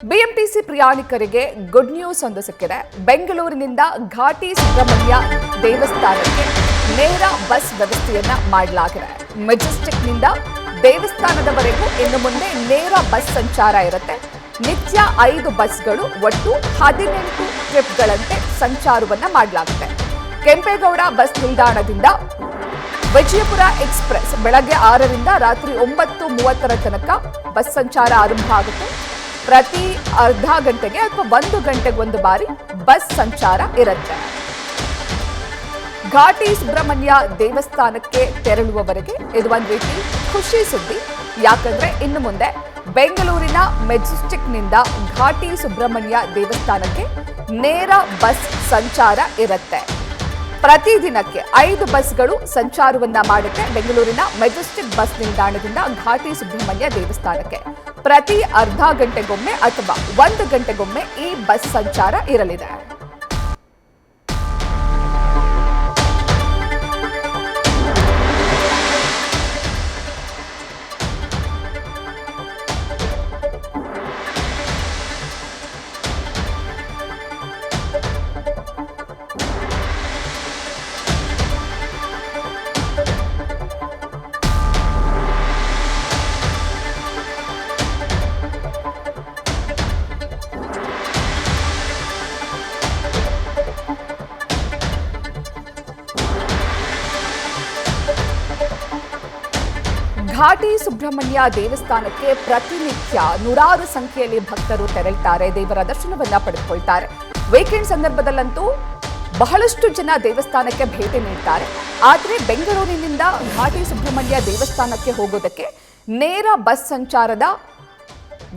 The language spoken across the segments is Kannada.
ಬಿಎಂಟಿಸಿ ಪ್ರಯಾಣಿಕರಿಗೆ ಗುಡ್ ನ್ಯೂಸ್ ಒಂದು ಸಿಕ್ಕಿದೆ. ಬೆಂಗಳೂರಿನಿಂದ ಘಾಟಿ ಸುಬ್ರಹ್ಮಣ್ಯ ದೇವಸ್ಥಾನಕ್ಕೆ ನೇರ ಬಸ್ ವ್ಯವಸ್ಥೆಯನ್ನ ಮಾಡಲಾಗಿದೆ. ಮೆಜೆಸ್ಟಿಕ್ನಿಂದ ದೇವಸ್ಥಾನದವರೆಗೂ ಇನ್ನು ಮುಂದೆ ನೇರ ಬಸ್ ಸಂಚಾರ ಇರುತ್ತೆ. ನಿತ್ಯ 5 ಬಸ್ಗಳು ಒಟ್ಟು 18 ಟ್ರಿಪ್ಗಳಂತೆ ಸಂಚಾರವನ್ನ ಮಾಡಲಾಗುತ್ತೆ. ಕೆಂಪೇಗೌಡ ಬಸ್ ನಿಲ್ದಾಣದಿಂದ ವಿಜಯಪುರ ಎಕ್ಸ್‌ಪ್ರೆಸ್ ಬೆಳಗ್ಗೆ 6ರಿಂದ ರಾತ್ರಿ 9:30 ತನಕ ಬಸ್ ಸಂಚಾರ ಆರಂಭ ಆಗುತ್ತೆ. ಪ್ರತಿ ಅರ್ಧ ಗಂಟೆಗೆ ಅಥವಾ 1 ಗಂಟೆಗೊಂದು ಬಾರಿ ಬಸ್ ಸಂಚಾರ ಇರುತ್ತೆ. ಘಾಟಿ ಸುಬ್ರಹ್ಮಣ್ಯ ದೇವಸ್ಥಾನಕ್ಕೆ ತೆರಳುವವರೆಗೆ ಇದು ಒಂದು ರೀತಿ ಖುಷಿ ಸುದ್ದಿ. ಯಾಕಂದ್ರೆ ಇನ್ನು ಮುಂದೆ ಬೆಂಗಳೂರಿನ ಮೆಜೆಸ್ಟಿಕ್ನಿಂದ ಘಾಟಿ ಸುಬ್ರಹ್ಮಣ್ಯ ದೇವಸ್ಥಾನಕ್ಕೆ ನೇರ ಬಸ್ ಸಂಚಾರ ಇರುತ್ತೆ. ಪ್ರತಿದಿನಕ್ಕೆ 5 ಬಸ್ಗಳು ಸಂಚಾರವನ್ನ ಮಾಡುತ್ತೆ. ಬೆಂಗಳೂರಿನ ಮೆಜೆಸ್ಟಿಕ್ ಬಸ್ ನಿಲ್ದಾಣದಿಂದ ಘಾಟಿ ಸುಬ್ರಹ್ಮಣ್ಯ ದೇವಸ್ಥಾನಕ್ಕೆ ಪ್ರತಿ ಅರ್ಧ ಗಂಟೆಗೊಮ್ಮೆ ಅಥವಾ 1 ಗಂಟೆಗೊಮ್ಮೆ ಈ ಬಸ್ ಸಂಚಾರ ಇರಲಿದೆ. ಘಾಟಿ ಸುಬ್ರಹ್ಮಣ್ಯ ದೇವಸ್ಥಾನಕ್ಕೆ ಪ್ರತಿನಿತ್ಯ ನೂರಾರು ಸಂಖ್ಯೆಯಲ್ಲಿ ಭಕ್ತರು ತೆರಳುತ್ತಾರೆ, ದೇವರ ದರ್ಶನವನ್ನ ಪಡೆದುಕೊಳ್ತಾರೆ. ವೀಕೆಂಡ್ ಸಂದರ್ಭದಲ್ಲಂತೂ ಬಹಳಷ್ಟು ಜನ ದೇವಸ್ಥಾನಕ್ಕೆ ಭೇಟಿ ನೀಡ್ತಾರೆ. ಆದರೆ ಬೆಂಗಳೂರಿನಿಂದ ಘಾಟಿ ಸುಬ್ರಹ್ಮಣ್ಯ ದೇವಸ್ಥಾನಕ್ಕೆ ಹೋಗೋದಕ್ಕೆ ನೇರ ಬಸ್ ಸಂಚಾರದ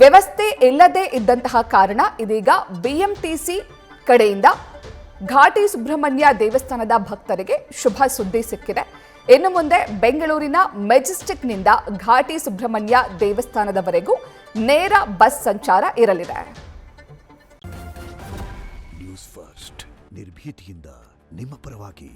ವ್ಯವಸ್ಥೆ ಇಲ್ಲದೇ ಇದ್ದಂತಹ ಕಾರಣ ಇದೀಗ ಬಿಎಂಟಿಸಿ ಕಡೆಯಿಂದ ಘಾಟಿ ಸುಬ್ರಹ್ಮಣ್ಯ ದೇವಸ್ಥಾನದ ಭಕ್ತರಿಗೆ ಶುಭ ಸುದ್ದಿ ಸಿಕ್ಕಿದೆ. ಇನ್ನು ಮುಂದೆ ಬೆಂಗಳೂರಿನ ಮೆಜೆಸ್ಟಿಕ್ನಿಂದ ಘಾಟಿ ಸುಬ್ರಹ್ಮಣ್ಯ ದೇವಸ್ಥಾನದವರೆಗೂ ನೇರ ಬಸ್ ಸಂಚಾರ ಇರಲಿದೆ. ನ್ಯೂಸ್ ಫಸ್ಟ್ ನಿರ್ಭೀತಿಯಿಂದ ನಿಮ್ಮ ಪರವಾಗಿ.